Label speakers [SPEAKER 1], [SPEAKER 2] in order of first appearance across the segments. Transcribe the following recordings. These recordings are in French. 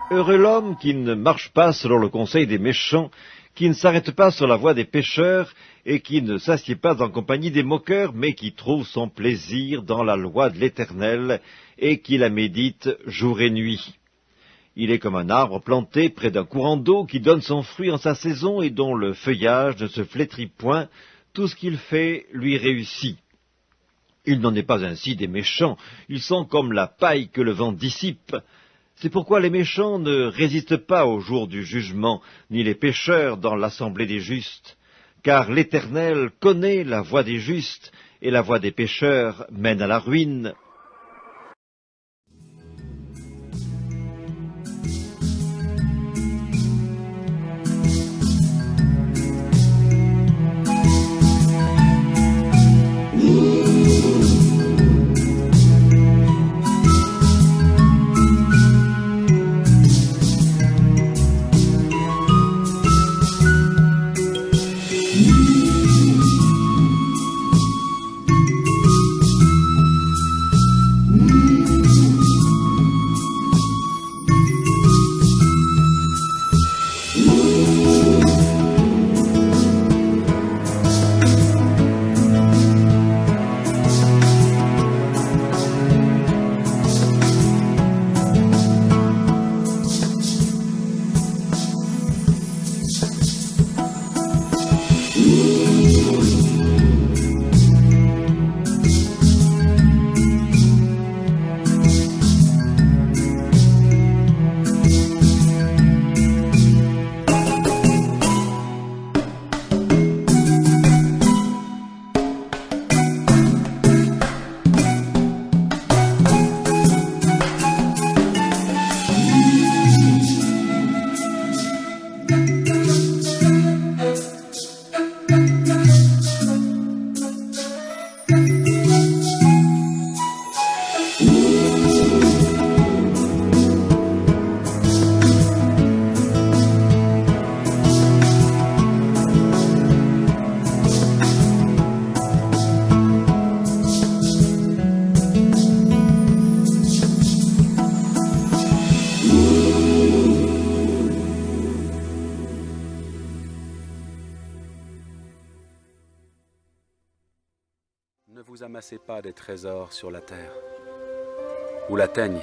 [SPEAKER 1] Heureux l'homme qui ne marche pas selon le conseil des méchants, qui ne s'arrête pas sur la voie des pécheurs, et qui ne s'assied pas en compagnie des moqueurs, mais qui trouve son plaisir dans la loi de l'Éternel, et qui la médite jour et nuit. Il est comme un arbre planté près d'un courant d'eau, qui donne son fruit en sa saison, et dont le feuillage ne se flétrit point. Tout ce qu'il fait lui réussit. Il n'en est pas ainsi des méchants, ils sont comme la paille que le vent dissipe. C'est pourquoi les méchants ne résistent pas au jour du jugement, ni les pécheurs dans l'assemblée des justes. Car l'Éternel connaît la voie des justes, et la voie des pécheurs mène à la ruine.
[SPEAKER 2] Ne vous amassez pas des trésors sur la terre, où la teigne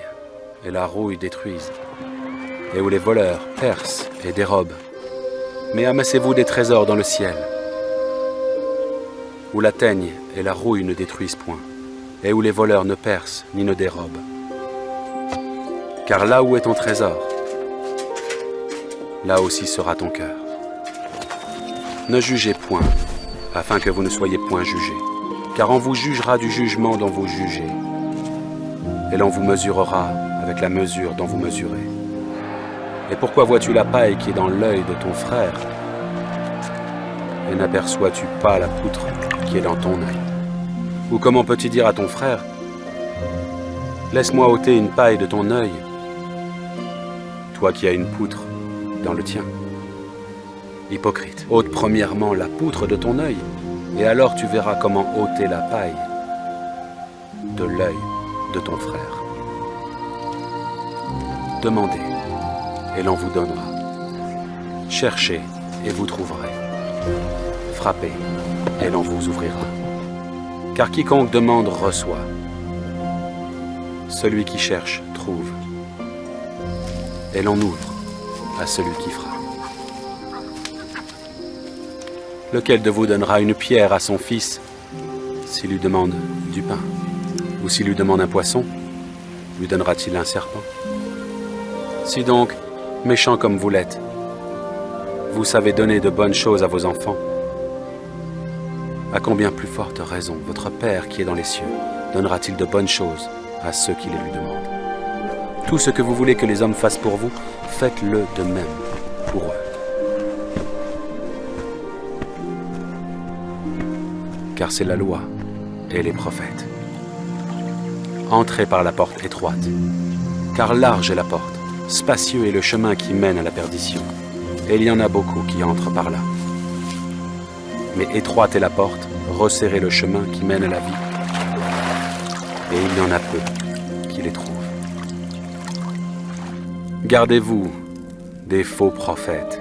[SPEAKER 2] et la rouille détruisent, et où les voleurs percent et dérobent. Mais amassez-vous des trésors dans le ciel, où la teigne et la rouille ne détruisent point, et où les voleurs ne percent ni ne dérobent. Car là où est ton trésor, là aussi sera ton cœur. Ne jugez point, afin que vous ne soyez point jugés. Car on vous jugera du jugement dont vous jugez, et l'on vous mesurera avec la mesure dont vous mesurez. Et pourquoi vois-tu la paille qui est dans l'œil de ton frère, et n'aperçois-tu pas la poutre qui est dans ton œil? Ou comment peux-tu dire à ton frère, laisse-moi ôter une paille de ton œil, toi qui as une poutre dans le tien? Hypocrite, ôte premièrement la poutre de ton œil, et alors tu verras comment ôter la paille de l'œil de ton frère. Demandez, et l'on vous donnera. Cherchez, et vous trouverez. Frappez, et l'on vous ouvrira. Car quiconque demande reçoit. Celui qui cherche trouve. Et l'on ouvre à celui qui frappe. Lequel de vous donnera une pierre à son fils s'il lui demande du pain? Ou s'il lui demande un poisson, lui donnera-t-il un serpent? Si donc, méchants comme vous l'êtes, vous savez donner de bonnes choses à vos enfants, à combien plus forte raison votre Père qui est dans les cieux donnera-t-il de bonnes choses à ceux qui les lui demandent? Tout ce que vous voulez que les hommes fassent pour vous, faites-le de même pour eux. Car c'est la loi et les prophètes. Entrez par la porte étroite, car large est la porte, spacieux est le chemin qui mène à la perdition, et il y en a beaucoup qui entrent par là. Mais étroite est la porte, resserré le chemin qui mène à la vie, et il y en a peu qui les trouvent. Gardez-vous des faux prophètes.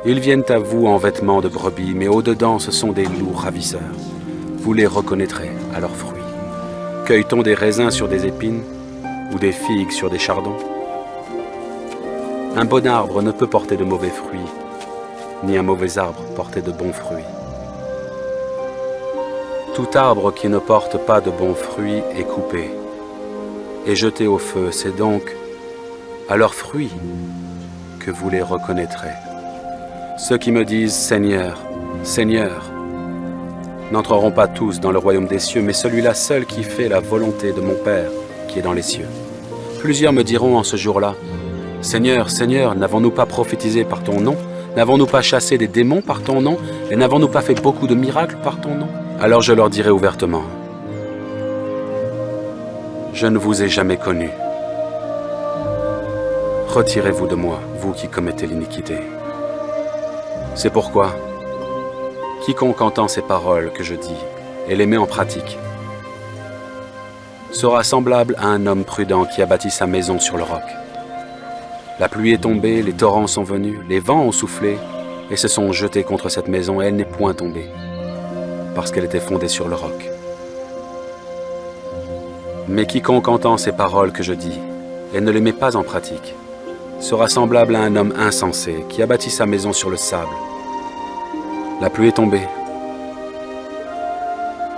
[SPEAKER 2] Ils viennent à vous en vêtements de brebis, mais au-dedans ce sont des loups ravisseurs. Vous les reconnaîtrez à leurs fruits. Cueille-t-on des raisins sur des épines ou des figues sur des chardons? Un bon arbre ne peut porter de mauvais fruits, ni un mauvais arbre porter de bons fruits. Tout arbre qui ne porte pas de bons fruits est coupé et jeté au feu. C'est donc à leurs fruits que vous les reconnaîtrez. Ceux qui me disent « Seigneur, Seigneur » n'entreront pas tous dans le royaume des cieux, mais celui-là seul qui fait la volonté de mon Père qui est dans les cieux. Plusieurs me diront en ce jour-là « Seigneur, Seigneur, n'avons-nous pas prophétisé par ton nom? N'avons-nous pas chassé des démons par ton nom? Et n'avons-nous pas fait beaucoup de miracles par ton nom ?» Alors je leur dirai ouvertement « Je ne vous ai jamais connus. Retirez-vous de moi, vous qui commettez l'iniquité. » C'est pourquoi, quiconque entend ces paroles que je dis et les met en pratique sera semblable à un homme prudent qui a bâti sa maison sur le roc. La pluie est tombée, les torrents sont venus, les vents ont soufflé et se sont jetés contre cette maison et elle n'est point tombée, parce qu'elle était fondée sur le roc. Mais quiconque entend ces paroles que je dis et ne les met pas en pratique sera semblable à un homme insensé qui a bâti sa maison sur le sable. La pluie est tombée,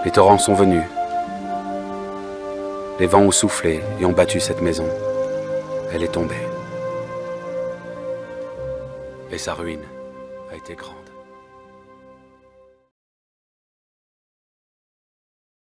[SPEAKER 2] les torrents sont venus, les vents ont soufflé et ont battu cette maison. Elle est tombée. Et sa ruine a été grande.